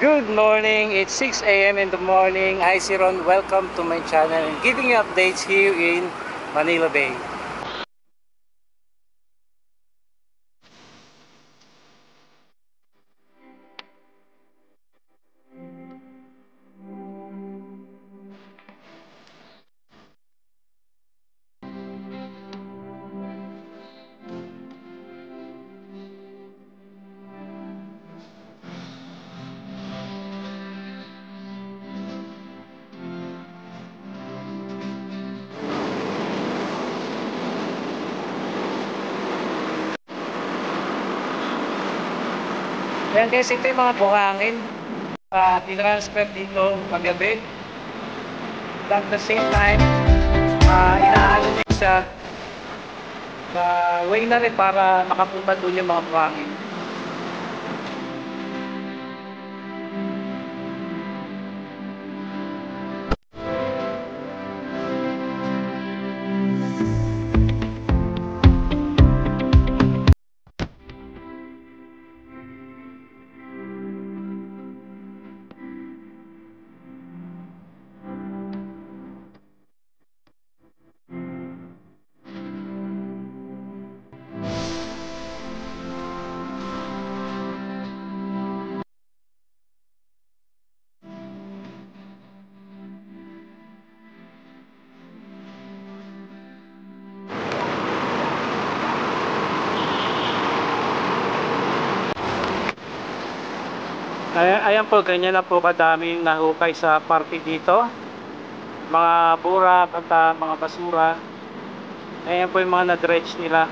Good morning, it's 6 a.m. in the morning. Hi Siron, welcome to my channel and giving you updates here in Manila Bay. Ayan guys, ito yung mga buhangin i-transfer dito paggabi. At the same time, inaano din sa way na rin para makapunta doon yung mga buhangin. Ayan po, ganyan na po kadaming nahukay sa party dito. Mga burak at mga basura. Ayan po yung mga na-dredge nila.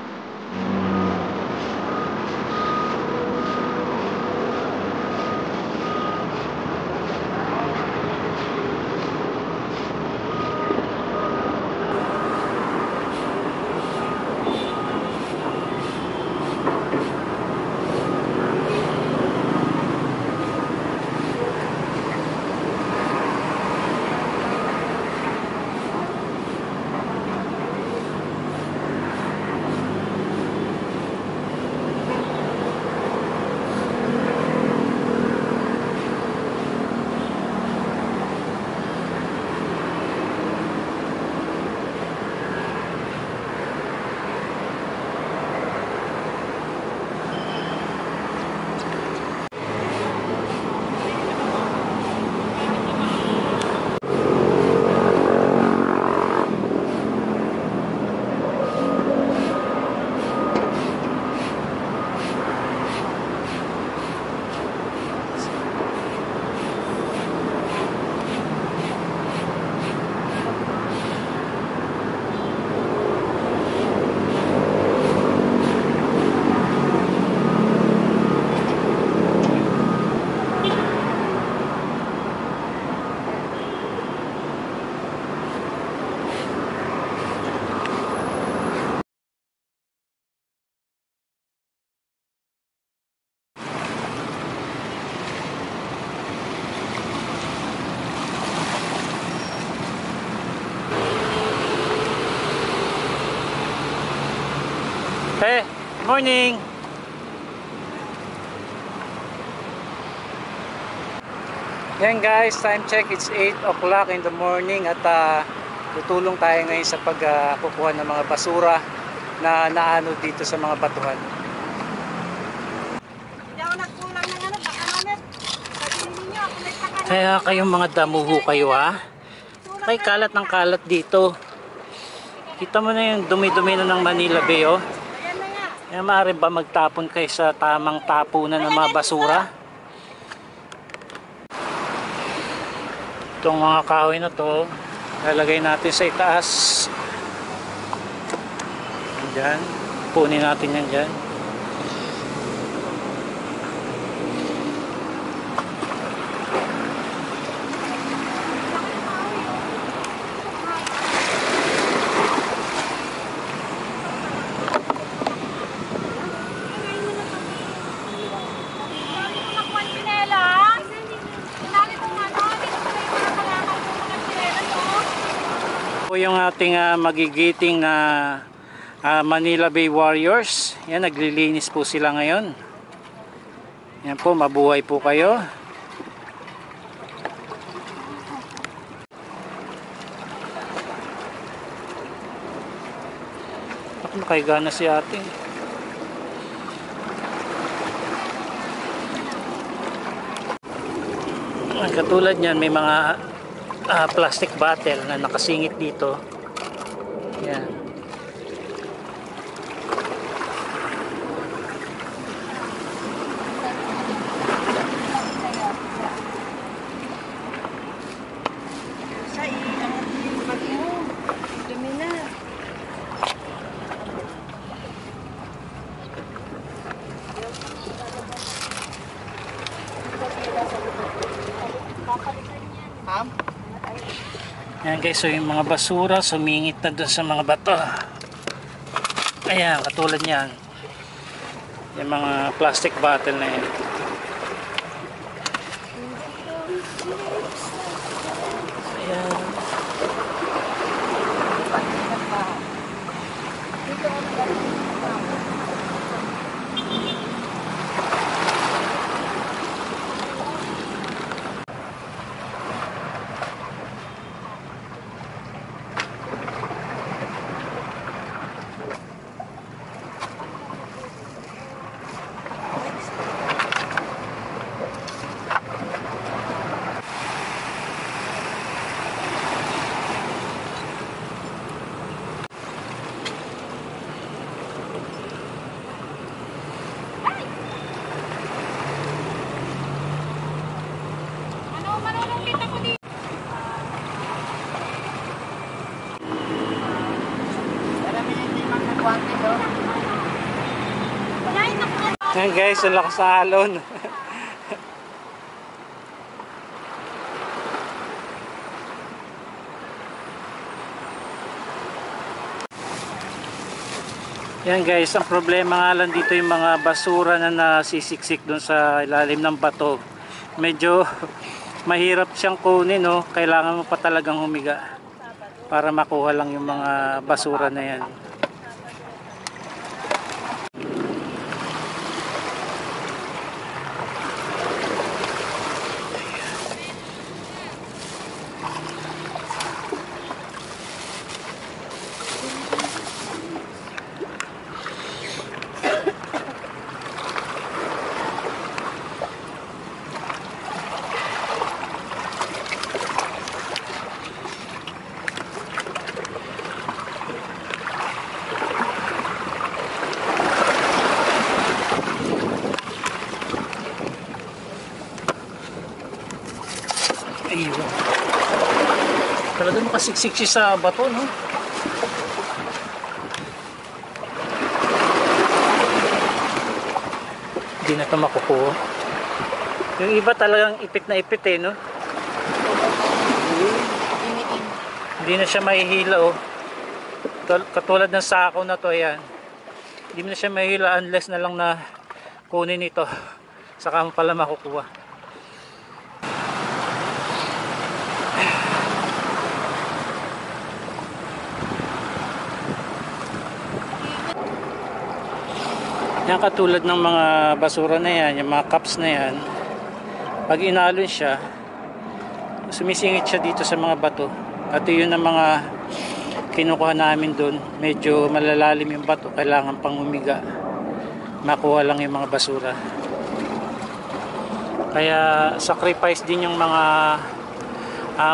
Hey, morning! Yan guys, time check, it's 8 o'clock in the morning at tutulong tayo ngayon sa pagkukuha ng mga basura na naano dito sa mga batuhan. Kaya kayong mga damuho kayo may kalat ng kalat dito. Kita mo na yung dumi-dumi na ng Manila Bay Kaya maaari ba magtapon kayo sa tamang tapunan ng mga basura? Itong mga kahoy na to, lalagay natin sa itaas. Diyan, punin natin yan dyan. Yung ating magigiting na Manila Bay Warriors. Yan, naglilinis po sila ngayon. Yan po, mabuhay po kayo. Nakaiga na si ate. Katulad niyan, may mga plastic bottle na nakasingit dito. Yan. Ayan guys, so yung mga basura sumingit na dun sa mga bato. Ayan, katulad niyan. Yung mga plastic bottle na yan. Ayan. Ayan guys, ang lakas sa alon. Yan guys, ang problema nga lang dito yung mga basura na nasisiksik dun sa ilalim ng bato. Medyo mahirap siyang kunin, no? Kailangan mo pa talagang humiga para makuha lang yung mga basura na yan. Ayun. Talaga makasiksik siya sa bato, no? Hindi na ito makukuha. Yung iba talagang ipit na ipit eh, no? Hindi na siya mahihila, oh. Katulad ng sako na to, ayan. Hindi na siya mahihila unless na lang na kunin ito. Saka mo pala makukuha. Yan, katulad ng mga basura na yan, yung mga cups na yan, pag inalon siya, sumisingit siya dito sa mga bato. At yun ang mga kinukuha namin doon. Medyo malalalim yung bato, kailangan pang humiga, makuha lang yung mga basura. Kaya sacrifice din yung mga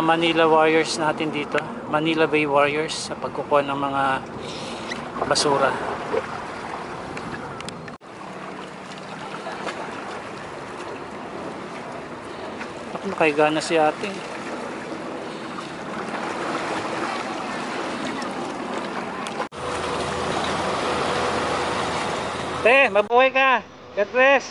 Manila Warriors natin dito, Manila Bay Warriors, sa pagkukuha ng mga basura. Nakaiga na si ate. Mabuhay ka. God bless.